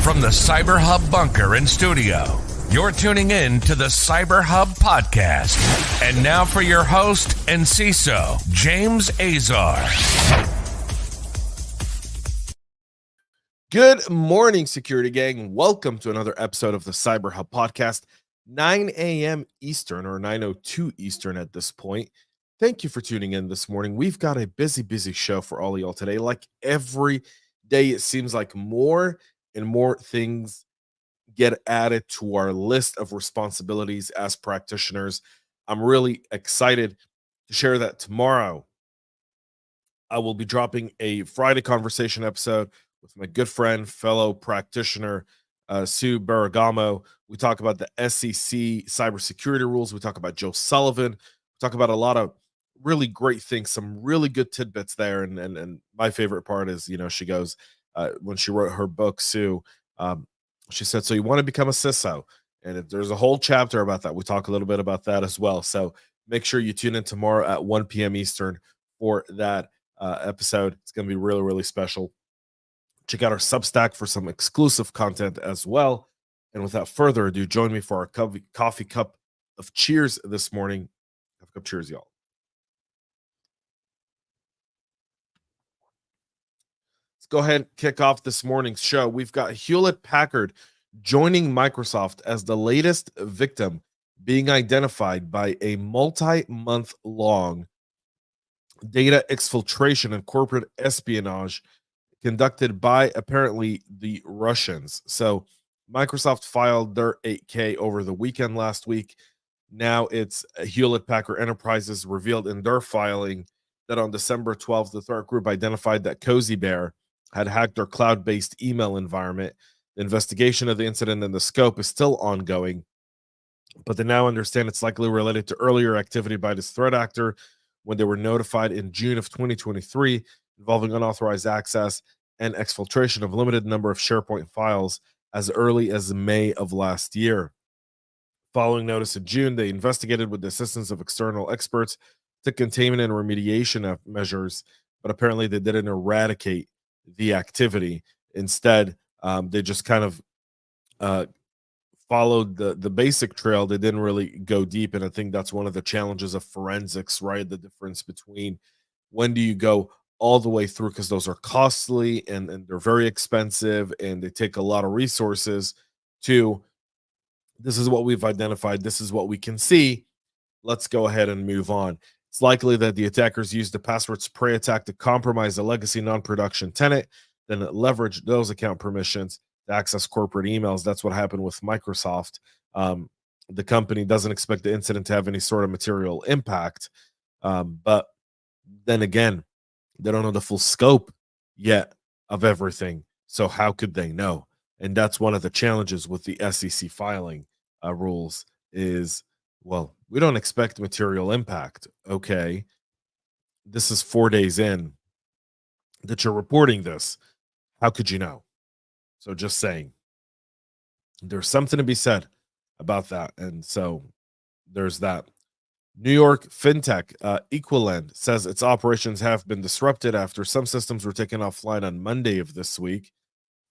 From the CyberHub bunker and studio, you're tuning in to the CyberHub Podcast. And now for your host and CISO, James Azar. Good morning, security gang. Welcome to another episode of the CyberHub Podcast, 9 a.m. Eastern or 9:02 Eastern at this point. Thank you for tuning in this morning. We've got a busy show for all of y'all today. Like every day, it seems like more and more things get added to our list of responsibilities as practitioners. I'm really excited to share that tomorrow I will be dropping a Friday conversation episode with my good friend, fellow practitioner, Sue Barragamo. We talk about the SEC cybersecurity rules. We talk about Joe Sullivan. We talk about a lot of really great things, some really good tidbits there. And my favorite part is, she goes, when she wrote her book, Sue, she said, so you want to become a CISO? And there's a whole chapter about that. We talk a little bit about that as well. So make sure you tune in tomorrow at 1 p.m. Eastern for that episode. It's going to be really special. Check out our Substack for some exclusive content as well. And without further ado, join me for our coffee cup of cheers this morning. Coffee cup cheers, y'all. Let's go ahead and kick off this morning's show. We've got Hewlett-Packard joining Microsoft as the latest victim being identified by a multi-month long data exfiltration and corporate espionage conducted by apparently the Russians. So Microsoft filed their 8K over the weekend last week. Now it's Hewlett-Packard Enterprises revealed in their filing that on December 12th, the threat group identified that Cozy Bear had hacked their cloud-based email environment. The investigation of the incident and the scope is still ongoing, but they now understand it's likely related to earlier activity by this threat actor when they were notified in June of 2023 involving unauthorized access and exfiltration of a limited number of SharePoint files as early as May of last year. Following notice in June, they investigated with the assistance of external experts to containment and remediation measures, but apparently they didn't eradicate the activity. Instead, they just kind of followed the basic trail. They didn't really go deep, and I think that's one of the challenges of forensics, right? The difference between when do you go all the way through, because those are costly and they're very expensive and they take a lot of resources, to this is what we've identified, this is what we can see, let's go ahead and move on. It's likely that the attackers used the password spray attack to compromise a legacy non-production tenant, then leverage those account permissions to access corporate emails. That's what happened with Microsoft. The company doesn't expect the incident to have any sort of material impact, but then again, they don't know the full scope yet of everything. So how could they know? And that's one of the challenges with the SEC filing rules is, well, we don't expect material impact. Okay, this is 4 days in that you're reporting this. How could you know? So just saying, there's something to be said about that. And so there's that. New York fintech EquiLend says its operations have been disrupted after some systems were taken offline on Monday of this week.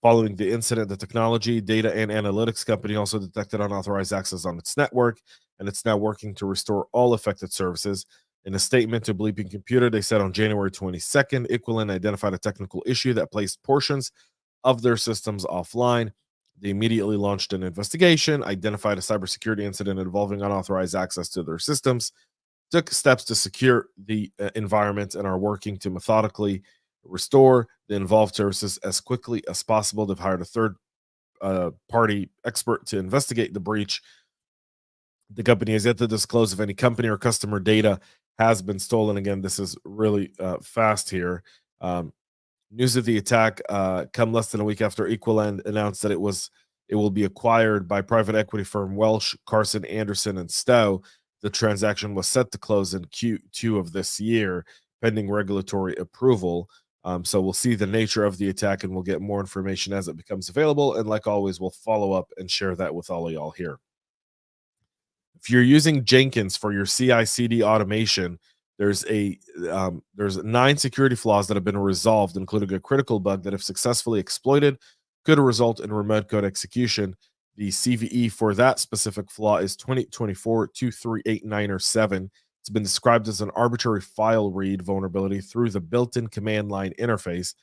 Following the incident, the technology, data, and analytics company also detected unauthorized access on its network, and it's now working to restore all affected services. In a statement to Bleeping Computer, they said on January 22nd, EquiLend identified a technical issue that placed portions of their systems offline. They immediately launched an investigation, identified a cybersecurity incident involving unauthorized access to their systems, took steps to secure the environment, and are working to methodically restore the involved services as quickly as possible. They've hired a third party expert to investigate the breach. The company has yet to disclose if any company or customer data has been stolen. Again, this is really fast here. News of the attack come less than a week after EquiLend announced that it will be acquired by private equity firm Welsh, Carson, Anderson, and Stowe. The transaction was set to close in Q2 of this year, pending regulatory approval. So we'll see the nature of the attack, and we'll get more information as it becomes available. And like always, we'll follow up and share that with all of y'all here. If you're using Jenkins for your CI/CD automation, there's 9 security flaws that have been resolved, including a critical bug that, if successfully exploited, could result in remote code execution. The CVE for that specific flaw is 2024-23897. It's been described as an arbitrary file read vulnerability through the built-in command line interface.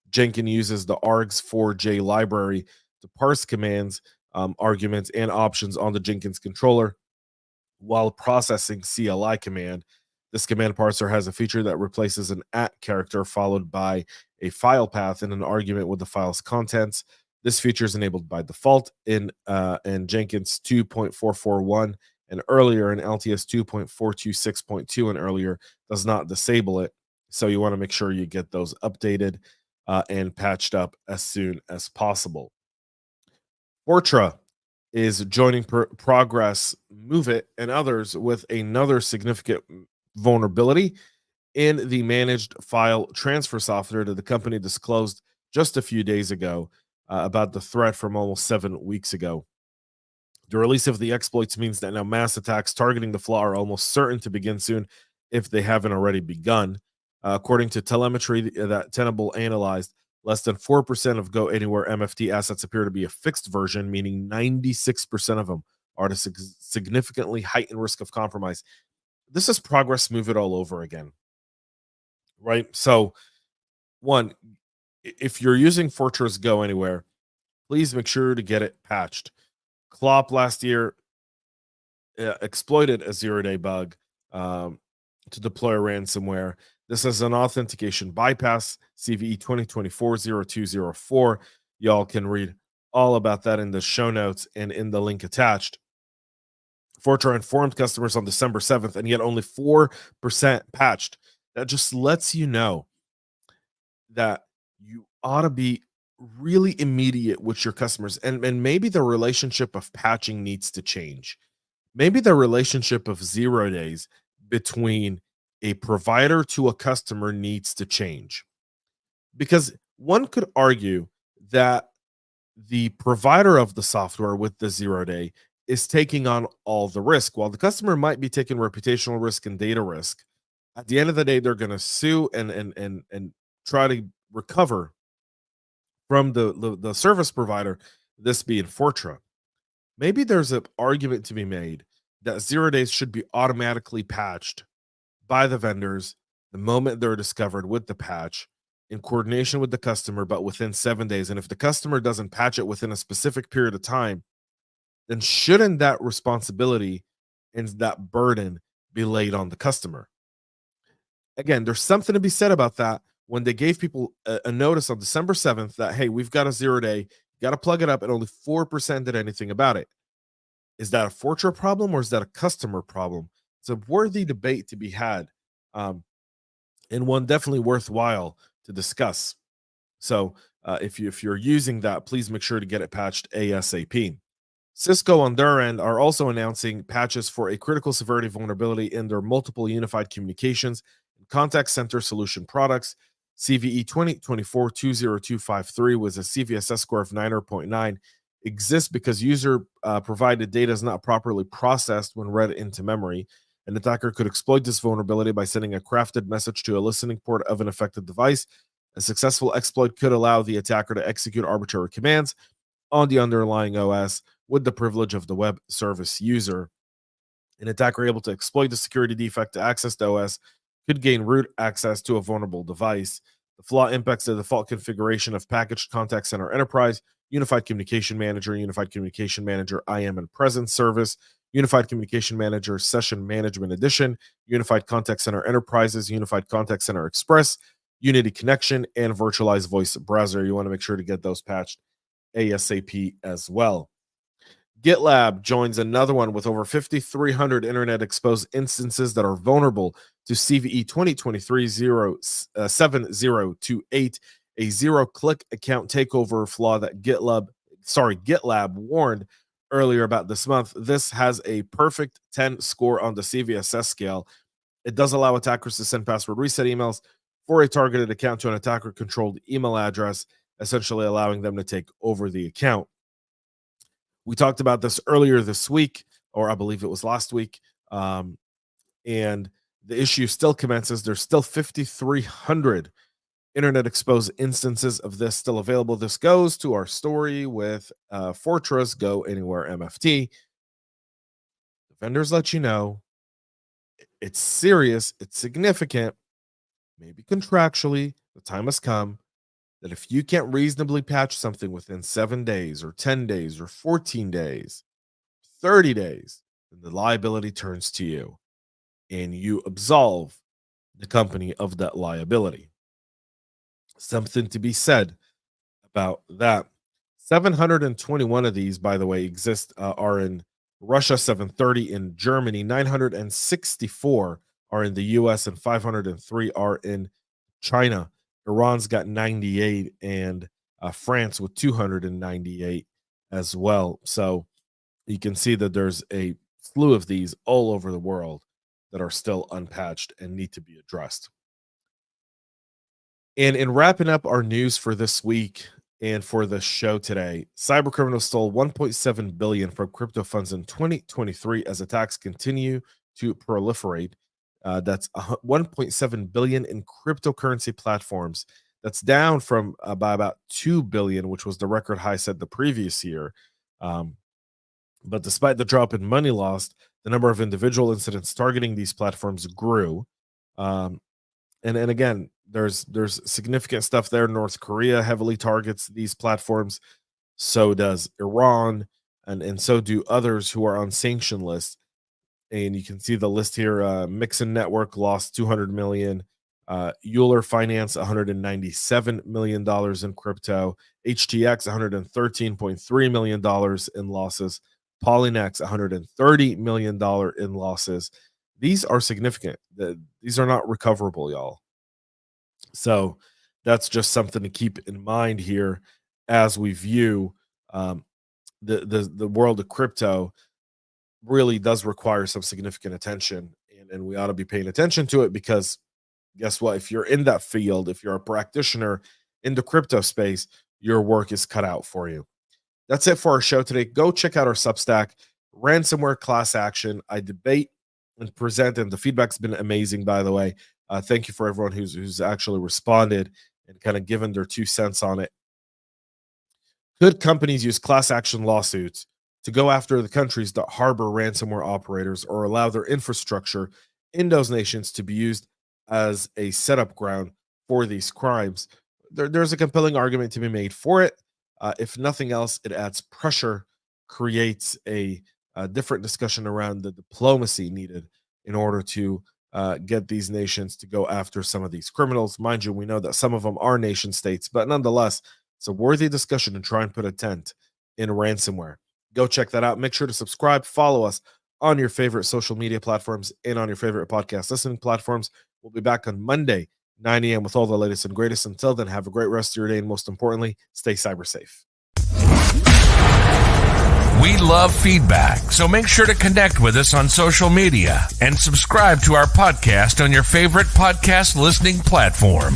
Jenkins uses the args4j library to parse commands, arguments, and options on the Jenkins controller while processing CLI command. This command parser has a feature that replaces an @ character followed by a file path in an argument with the file's contents. This feature is enabled by default in Jenkins 2.441 and earlier, in LTS 2.426.2 and earlier does not disable it. So you want to make sure you get those updated and patched up as soon as possible. Fortra is joining Progress, Move It, and others with another significant vulnerability in the managed file transfer software that the company disclosed just a few days ago about the threat from almost 7 weeks ago. The release of the exploits means that now mass attacks targeting the flaw are almost certain to begin soon if they haven't already begun. According to telemetry that Tenable analyzed, less than 4% of GoAnywhere MFT assets appear to be a fixed version, meaning 96% of them are at a significantly heightened risk of compromise. This is Progress, Move It all over again, right? So, one, if you're using Fortra's GoAnywhere, please make sure to get it patched. Clop last year exploited a zero-day bug to deploy ransomware. This is an authentication bypass, CVE 2024-0204. Y'all can read all about that in the show notes and in the link attached. Fortra informed customers on December 7th, and yet only 4% patched. That just lets you know that you ought to be really immediate with your customers, and maybe the relationship of patching needs to change. Maybe the relationship of 0 days between a provider to a customer needs to change, because one could argue that the provider of the software with the 0 day is taking on all the risk, while the customer might be taking reputational risk and data risk. At the end of the day, they're going to sue and try to recover from the service provider, this being Fortra. Maybe there's an argument to be made that 0 days should be automatically patched by the vendors the moment they're discovered with the patch, in coordination with the customer, but within 7 days. And if the customer doesn't patch it within a specific period of time, then shouldn't that responsibility and that burden be laid on the customer? Again, there's something to be said about that. When they gave people a notice on December 7th that, hey, we've got a 0 day, you got to plug it up, and only 4% did anything about it. Is that a Fortra problem or is that a customer problem? It's a worthy debate to be had, and one definitely worthwhile to discuss. So if you're using that, please make sure to get it patched ASAP. Cisco on their end are also announcing patches for a critical severity vulnerability in their multiple unified communications and contact center solution products. CVE 2024-20253 was a CVSS score of 9.9 exists because user provided data is not properly processed when read into memory. An attacker could exploit this vulnerability by sending a crafted message to a listening port of an affected device. A successful exploit could allow the attacker to execute arbitrary commands on the underlying OS with the privilege of the web service user. An attacker able to exploit the security defect to access the OS could gain root access to a vulnerable device. The flaw impacts the default configuration of Packaged Contact Center Enterprise, Unified Communication Manager IM and Presence Service, Unified Communication Manager Session Management Edition, Unified Contact Center Enterprises, Unified Contact Center Express, Unity Connection, and Virtualized Voice Browser. You want to make sure to get those patched ASAP as well. GitLab joins another one with over 5,300 internet exposed instances that are vulnerable to CVE 2023-07028, a zero-click account takeover flaw that GitLab warned earlier about this month. This has a perfect 10 score on the CVSS scale. It does allow attackers to send password reset emails for a targeted account to an attacker-controlled email address, essentially allowing them to take over the account. We talked about this earlier this week, or I believe it was last week, and the issue still commences. There's still 5,300 internet exposed instances of this still available. This goes to our story with Fortra's GoAnywhere MFT. The vendors let you know it's serious, it's significant, maybe contractually, the time has come that if you can't reasonably patch something within 7 days or 10 days or 14 days, 30 days, then the liability turns to you and you absolve the company of that liability. Something to be said about that. 721 of these, by the way, exist, are in Russia, 730 in Germany, 964 are in the US, and 503 are in China. Iran's got 98, and France with 298 as well. So you can see that there's a slew of these all over the world that are still unpatched and need to be addressed. And in wrapping up our news for this week and for the show today, cybercriminals stole $1.7 billion from crypto funds in 2023 as attacks continue to proliferate. That's $1.7 billion in cryptocurrency platforms. That's down from by about $2 billion, which was the record high set the previous year. But despite the drop in money lost, the number of individual incidents targeting these platforms grew. And again, there's significant stuff there. North Korea heavily targets these platforms. So does Iran, and so do others who are on sanction lists. And you can see the list here. Mixon Network lost $200 million. Euler Finance, $197 million in crypto. HTX, $113.3 million in losses. Polynex, $130 million in losses. These are significant. These are not recoverable, y'all. So that's just something to keep in mind here as we view the world of crypto. Really does require some significant attention, and we ought to be paying attention to it, because guess what? If you're in that field, if you're a practitioner in the crypto space, your work is cut out for you. That's it for our show today. Go check out our Substack, Ransomware Class Action. I debate and present, and the feedback's been amazing, by the way. Thank you for everyone who's actually responded and kind of given their 2 cents on it. Could companies use class action lawsuits to go after the countries that harbor ransomware operators, or allow their infrastructure in those nations to be used as a setup ground for these crimes? There's a compelling argument to be made for it. If nothing else, it adds pressure, creates a different discussion around the diplomacy needed in order to get these nations to go after some of these criminals. Mind you, we know that some of them are nation states, but nonetheless, it's a worthy discussion to try and put a dent in ransomware. Go check that out. Make sure to subscribe, follow us on your favorite social media platforms and on your favorite podcast listening platforms. We'll be back on Monday, 9 a.m. with all the latest and greatest. Until then, have a great rest of your day, and most importantly, stay cyber safe. We love feedback, so make sure to connect with us on social media and subscribe to our podcast on your favorite podcast listening platform.